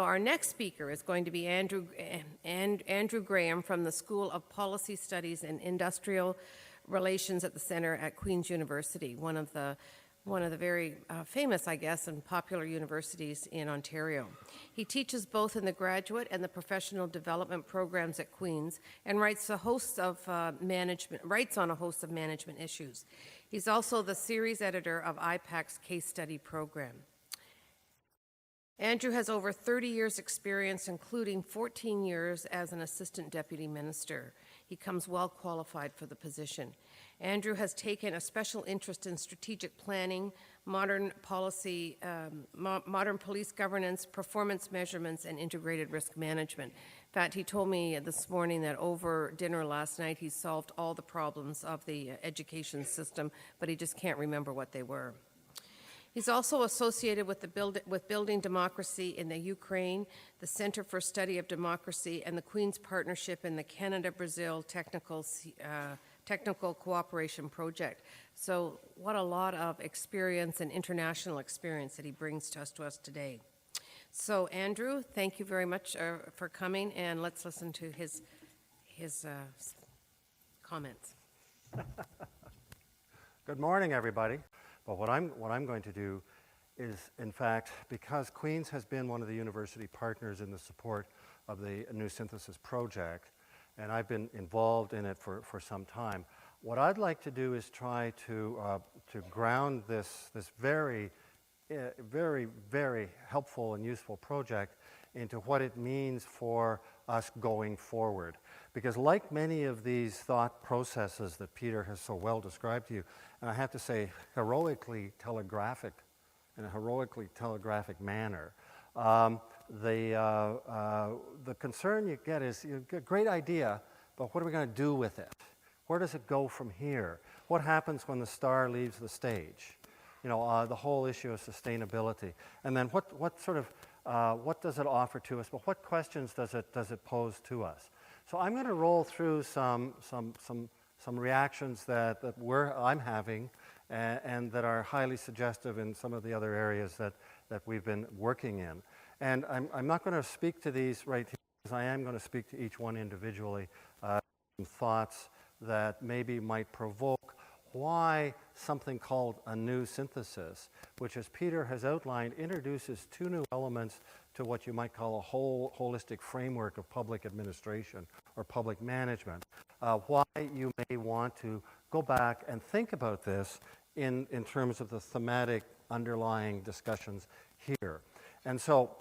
Our next speaker is going to be Andrew Graham from the School of Policy Studies and Industrial Relations at the Centre at Queen's University, one of the very famous, I guess, and popular universities in Ontario. He teaches both in the graduate and the professional development programs at Queen's and writes on a host of management issues. He's also the series editor of IPAC's case study program. Andrew has over 30 years' experience, including 14 years as an assistant deputy minister. He comes well qualified for the position. Andrew has taken a special interest in strategic planning, modern policy, modern police governance, performance measurements, and integrated risk management. In fact, he told me this morning that over dinner last night he solved all the problems of the education system, but he just can't remember what they were. He's also associated with Building Democracy in the Ukraine, the Centre for Study of Democracy, and the Queen's Partnership in the Canada-Brazil Technical Cooperation Project. So what a lot of experience and international experience that he brings to us today. So Andrew, thank you very much for coming, and let's listen to his comments. Good morning, everybody. But what I'm going to do is, in fact, because Queen's has been one of the university partners in the support of the New Synthesis project, and I've been involved in it for some time, what I'd like to do is try to ground this very, very helpful and useful project into what it means for us going forward. Because like many of these thought processes that Peter has so well described to you, and I have to say in a heroically telegraphic manner, the concern you get is, you get a great idea, but what are we going to do with it? Where does it go from here? What happens when the star leaves the stage? You know, the whole issue of sustainability. And then what does it offer to us, but what questions does it pose to us? So I'm going to roll through some reactions that I'm having and that are highly suggestive in some of the other areas that we've been working in. And I'm not going to speak to these right here, because I am going to speak to each one individually, some thoughts that maybe might provoke why something called a new synthesis, which, as Peter has outlined, introduces two new elements to what you might call a holistic framework of public administration or public management. Why you may want to go back and think about this in terms of the thematic underlying discussions here. And so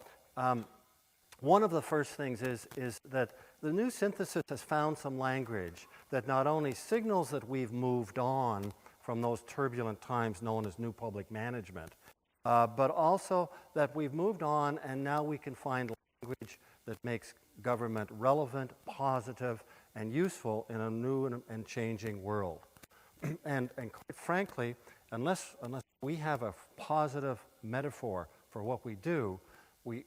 one of the first things is that the new synthesis has found some language that not only signals that we've moved on from those turbulent times known as new public management, but also that we've moved on and now we can find language that makes government relevant, positive, and useful in a new and changing world. And quite frankly, unless we have a positive metaphor for what we do, we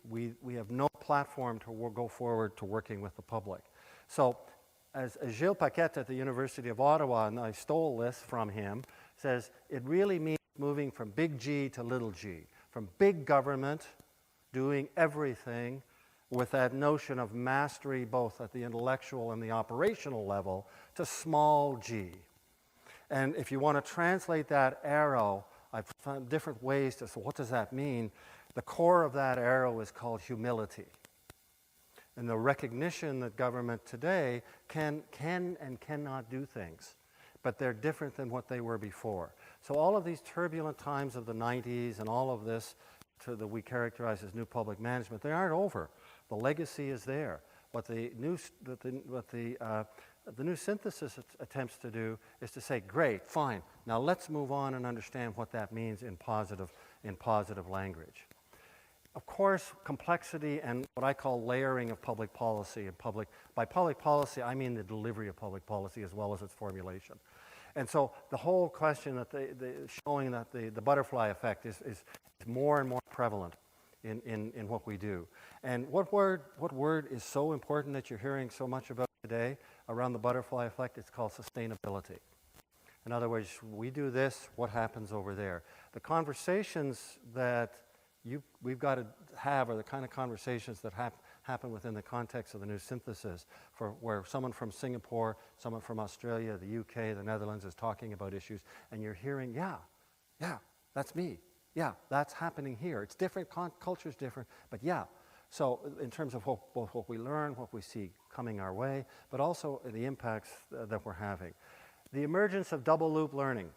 have no platform to go forward to working with the public. So as Gilles Paquette at the University of Ottawa, and I stole this from him, says it really means moving from big G to little g, from big government doing everything with that notion of mastery both at the intellectual and the operational level to small g. And if you want to translate that arrow, I've found different ways to, so what does that mean? The core of that arrow is called humility. And the recognition that government today can and cannot do things, but they're different than what they were before. So all of these turbulent times of the 90s and all of this that we characterize as new public management, they aren't over. The legacy is there. What the new synthesis attempts to do is to say, great, fine, now let's move on and understand what that means in positive language. Of course, complexity and what I call layering of public policy by public policy, I mean the delivery of public policy as well as its formulation. And so the whole question that showing that the butterfly effect is more and more prevalent in what we do. And what word is so important that you're hearing so much about today around the butterfly effect? It's called sustainability. In other words, we do this, what happens over there? The conversations that we've got to have are the kind of conversations that happen within the context of the New Synthesis, for where someone from Singapore, someone from Australia, the UK, the Netherlands is talking about issues, and you're hearing, yeah, that's me. Yeah, that's happening here. It's different, culture's different, but yeah. So in terms of both what we learn, what we see coming our way, but also the impacts that we're having. The emergence of double loop learning.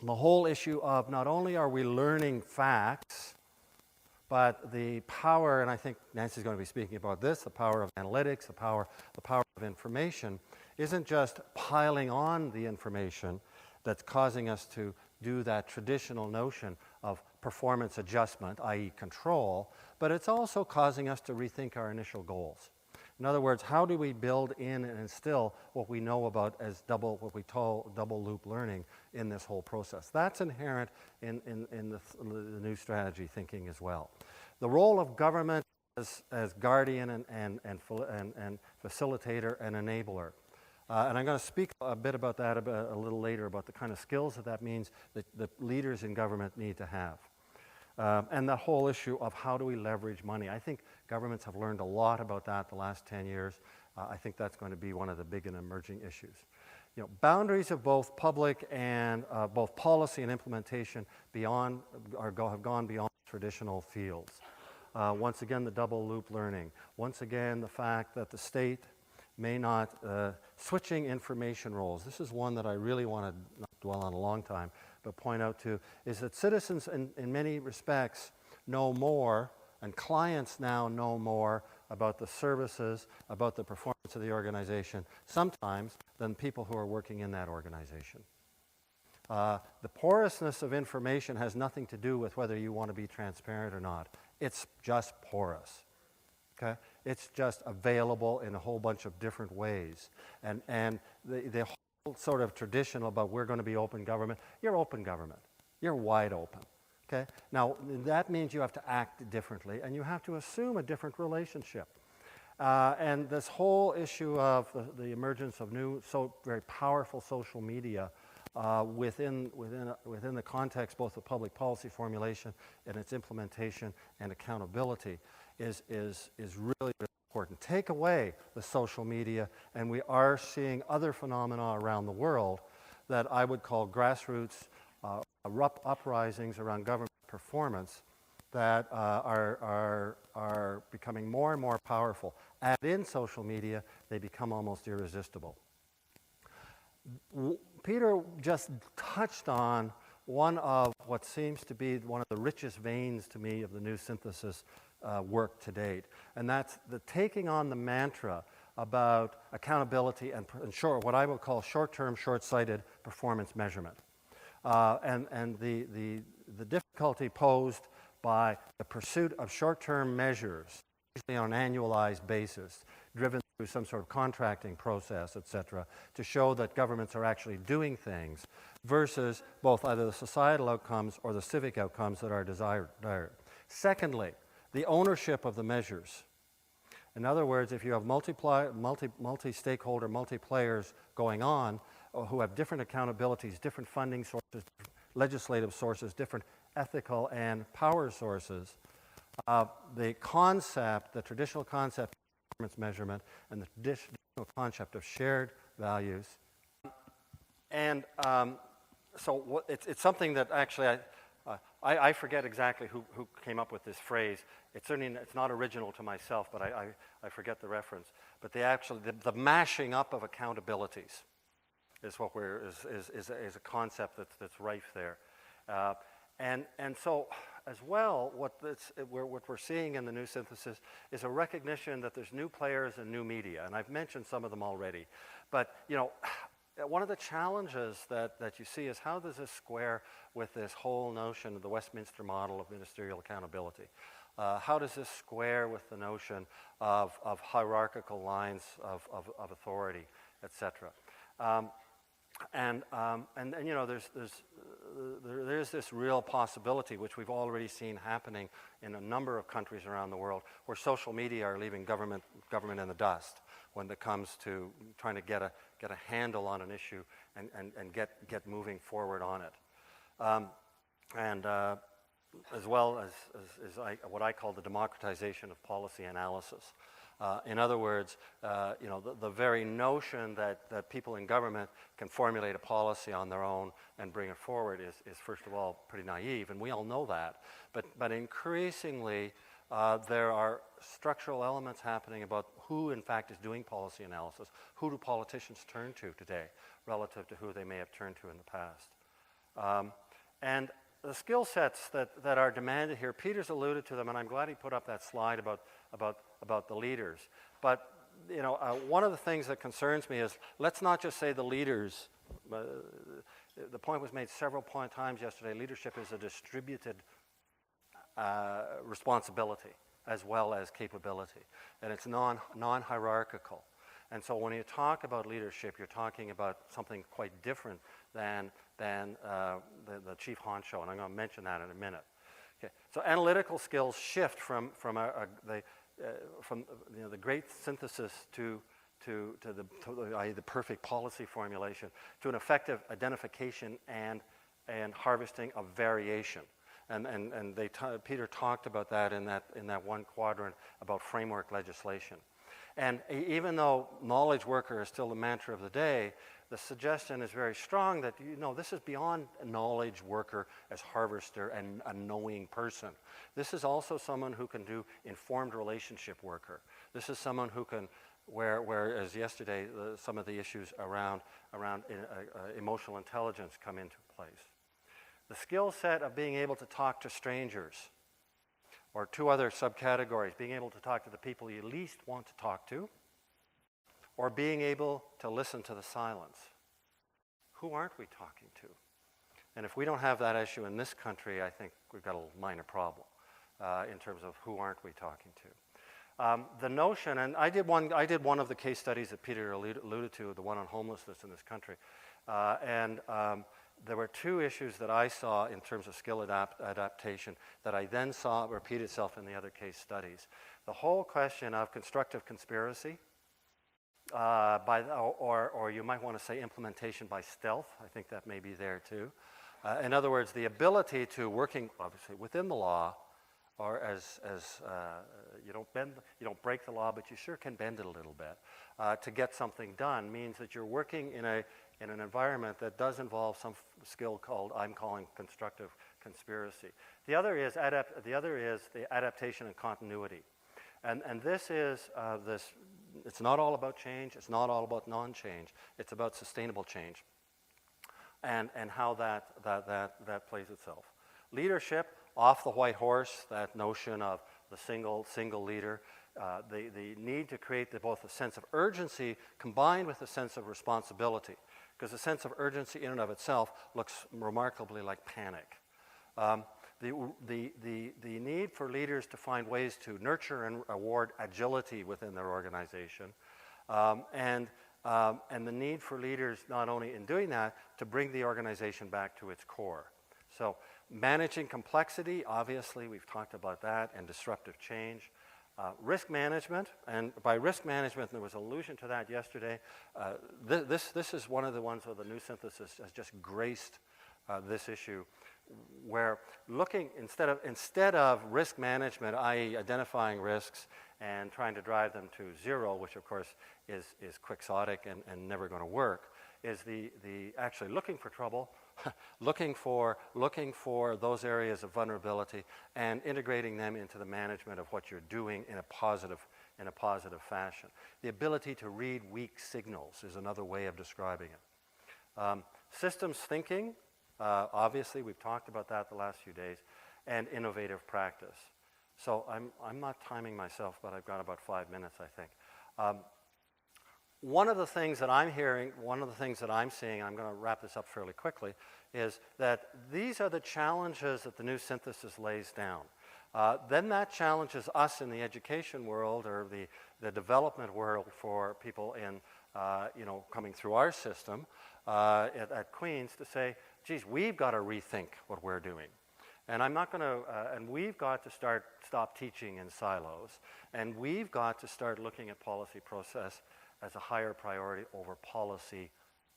The whole issue of not only are we learning facts, but the power, and I think Nancy's going to be speaking about this, the power of analytics, the power of information, isn't just piling on the information that's causing us to do that traditional notion of performance adjustment, i.e. control, but it's also causing us to rethink our initial goals. In other words, how do we build in and instill what we know about as what we call double loop learning in this whole process? That's inherent in the new strategy thinking as well. The role of government as guardian and facilitator and enabler. And I'm going to speak a bit about that a little later, about the kind of skills that means that the leaders in government need to have. And the whole issue of how do we leverage money. I think governments have learned a lot about that the last 10 years. I think that's going to be one of the big and emerging issues. You know, boundaries of both public and both policy and implementation have gone beyond traditional fields. Once again, the double loop learning. Once again, the fact that the state may not, switching information roles. This is one that I really want to not dwell on a long time, but point out to, is that citizens in many respects know more, and clients now know more about the services, about the performance of the organization, sometimes than people who are working in that organization. The porousness of information has nothing to do with whether you want to be transparent or not. It's just porous. Okay? It's just available in a whole bunch of different ways. And the whole sort of tradition about we're going to be open government, you're open government. You're wide open. Okay? Now, that means you have to act differently, and you have to assume a different relationship. And this whole issue of the emergence of new, very powerful social media within the context both of public policy formulation and its implementation and accountability is really important. Take away the social media, and we are seeing other phenomena around the world that I would call grassroots uprisings around government performance that are becoming more and more powerful. Add in social media, they become almost irresistible. Peter just touched on one of what seems to be one of the richest veins to me of the New Synthesis work to date, and that's the taking on the mantra about accountability and what I would call short-term, short-sighted performance measurement, and the difficulty posed by the pursuit of short-term measures, usually on an annualized basis, driven through some sort of contracting process, etc., to show that governments are actually doing things, versus both either the societal outcomes or the civic outcomes that are desired. Secondly, the ownership of the measures. In other words, if you have multi-stakeholder, multi-players going on, who have different accountabilities, different funding sources, different legislative sources, different ethical and power sources, the traditional concept of performance measurement and the traditional concept of shared values. And so it's something that actually I forget exactly who came up with this phrase. It's not original to myself, but I forget the reference. But the mashing up of accountabilities is what is a concept that's rife there. And so, as well, what we're seeing in the New Synthesis is a recognition that there's new players and new media, and I've mentioned some of them already. But, you know, one of the challenges that you see is how does this square with this whole notion of the Westminster model of ministerial accountability? How does this square with the notion of hierarchical lines of authority, etc.? And you know, there's this real possibility, which we've already seen happening in a number of countries around the world, where social media are leaving government in the dust when it comes to trying to get a handle on an issue and get moving forward on it. as well as what I call the democratization of policy analysis. In other words, the very notion that people in government can formulate a policy on their own and bring it forward is first of all pretty naive, and we all know that. But increasingly, there are structural elements happening about who in fact is doing policy analysis. Who do politicians turn to today relative to who they may have turned to in the past? And the skill sets that are demanded here, Peter's alluded to them, and I'm glad he put up that slide about the leaders. But one of the things that concerns me is, let's not just say the leaders. The point was made several times yesterday, leadership is a distributed responsibility as well as capability, and it's non-hierarchical. And so when you talk about leadership, you're talking about something quite different than the chief honcho, and I'm going to mention that in a minute. Okay. So analytical skills shift from the great synthesis to the perfect policy formulation to an effective identification and harvesting of variation. And Peter talked about that in that one quadrant about framework legislation. And even though knowledge worker is still the mantra of the day, the suggestion is very strong that this is beyond a knowledge worker as harvester and a knowing person. This is also someone who can do informed relationship worker. This is someone who can, whereas yesterday some of the issues around emotional intelligence come into place. The skill set of being able to talk to strangers, or two other subcategories, being able to talk to the people you least want to talk to, or being able to listen to the silence. Who aren't we talking to? And if we don't have that issue in this country, I think we've got a minor problem in terms of who aren't we talking to. The notion, and I did one of the case studies that Peter alluded to, the one on homelessness in this country, and there were two issues that I saw in terms of skill adaptation that I then saw repeat itself in the other case studies. The whole question of constructive conspiracy, or you might want to say implementation by stealth. I think that may be there too. In other words, the ability to working obviously within the law, or as you don't break the law, but you sure can bend it a little bit to get something done, means that you're working in an environment that does involve some skill I'm calling constructive conspiracy. The other is the adaptation and continuity, and this is It's not all about change. It's not all about non-change. It's about sustainable change, and how that plays itself. Leadership, off the white horse, that notion of the single leader, the need to create both a sense of urgency combined with a sense of responsibility, because a sense of urgency in and of itself looks remarkably like panic. The need for leaders to find ways to nurture and reward agility within their organization, and the need for leaders not only in doing that, to bring the organization back to its core. So managing complexity, obviously we've talked about that, and disruptive change. Risk management, and by risk management, there was allusion to that yesterday. This is one of the ones where the new synthesis has just graced this issue, where looking instead of risk management, i.e. identifying risks and trying to drive them to zero, which of course is quixotic and never going to work, is the actually looking for trouble, looking for those areas of vulnerability and integrating them into the management of what you're doing in a positive fashion. The ability to read weak signals is another way of describing it. Systems thinking, obviously we've talked about that the last few days, and innovative practice. So I'm not timing myself, but I've got about 5 minutes, I think. One of the things that I'm hearing, one of the things that I'm seeing, and I'm going to wrap this up fairly quickly, is that these are the challenges that the new synthesis lays down. Then that challenges us in the education world, or the development world for people in, coming through our system at Queen's, to say, geez, we've got to rethink what we're doing. And I'm not going to, and we've got to stop teaching in silos, and we've got to start looking at policy process as a higher priority over policy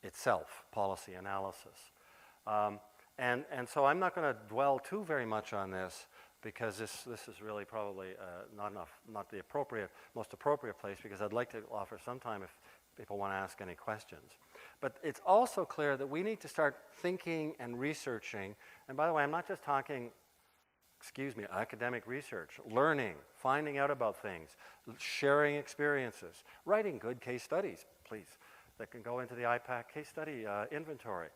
itself, policy analysis. And so I'm not going to dwell too very much on this, because this is really probably not the most appropriate place, because I'd like to offer some time if people want to ask any questions. But it's also clear that we need to start thinking and researching. And by the way, I'm not just talking, academic research, learning, finding out about things, sharing experiences, writing good case studies, please, that can go into the IPAC case study inventory.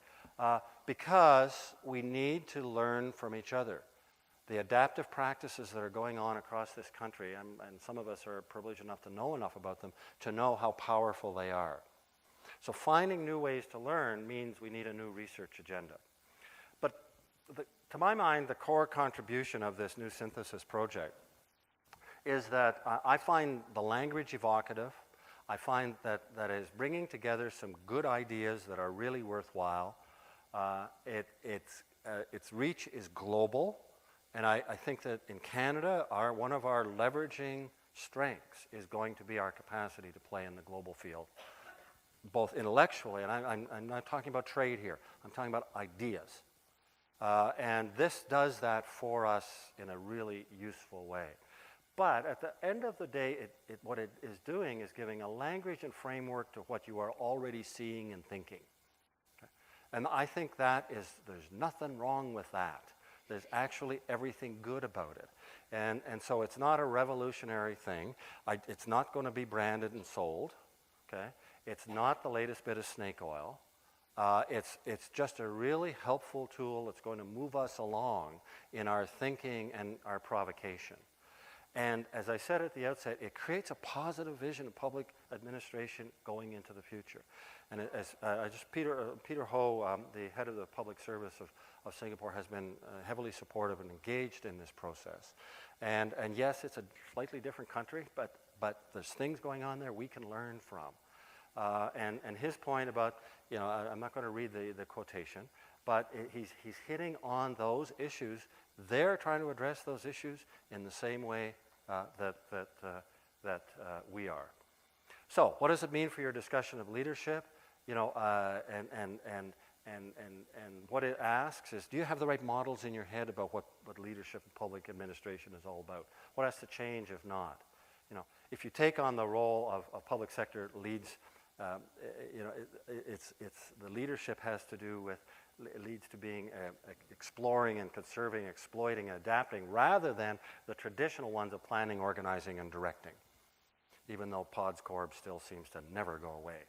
Because we need to learn from each other. The adaptive practices that are going on across this country, and some of us are privileged enough to know enough about them to know how powerful they are. So finding new ways to learn means we need a new research agenda. But to my mind, the core contribution of this New Synthesis project is that I find the language evocative. I find that it is bringing together some good ideas that are really worthwhile. Its reach is global. And I think that in Canada, one of our leveraging strengths is going to be our capacity to play in the global field, both intellectually, and I'm not talking about trade here, I'm talking about ideas. And this does that for us in a really useful way. But at the end of the day, what it is doing is giving a language and framework to what you are already seeing and thinking. Okay? And I think there's nothing wrong with that. There's actually everything good about it. And so it's not a revolutionary thing. It's not going to be branded and sold. Okay? It's not the latest bit of snake oil. It's just a really helpful tool that's going to move us along in our thinking and our provocation. And as I said at the outset, it creates a positive vision of public administration going into the future. And Peter Ho, the head of the public service of Singapore, has been heavily supportive and engaged in this process. And yes, it's a slightly different country, but there's things going on there we can learn from. And his point about, I'm not going to read the quotation, but he's hitting on those issues. They're trying to address those issues in the same way that we are. So, what does it mean for your discussion of leadership? And what it asks is, do you have the right models in your head about what leadership and public administration is all about? What has to change if not? If you take on the role of public sector leads, it's the leadership has to do with leads to being exploring and conserving, exploiting, and adapting, rather than the traditional ones of planning, organizing, and directing. Even though PODSCORB still seems to never go away.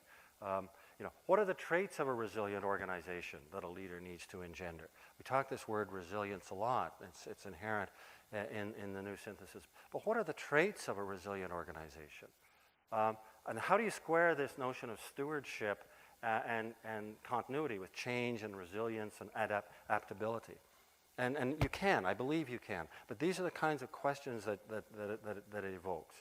What are the traits of a resilient organization that a leader needs to engender? We talk this word resilience a lot. It's inherent in the New Synthesis. But what are the traits of a resilient organization? And how do you square this notion of stewardship and continuity with change and resilience and adaptability? And you can, I believe you can. But these are the kinds of questions that it evokes.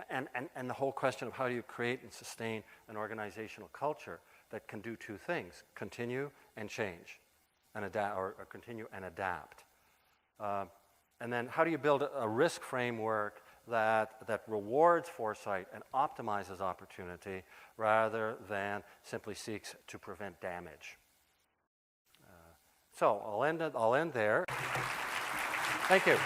And the whole question of how do you create and sustain an organizational culture that can do two things: continue and change, and adapt, or continue and adapt. And then how do you build a risk framework that rewards foresight and optimizes opportunity rather than simply seeks to prevent damage? So I'll end there. Thank you.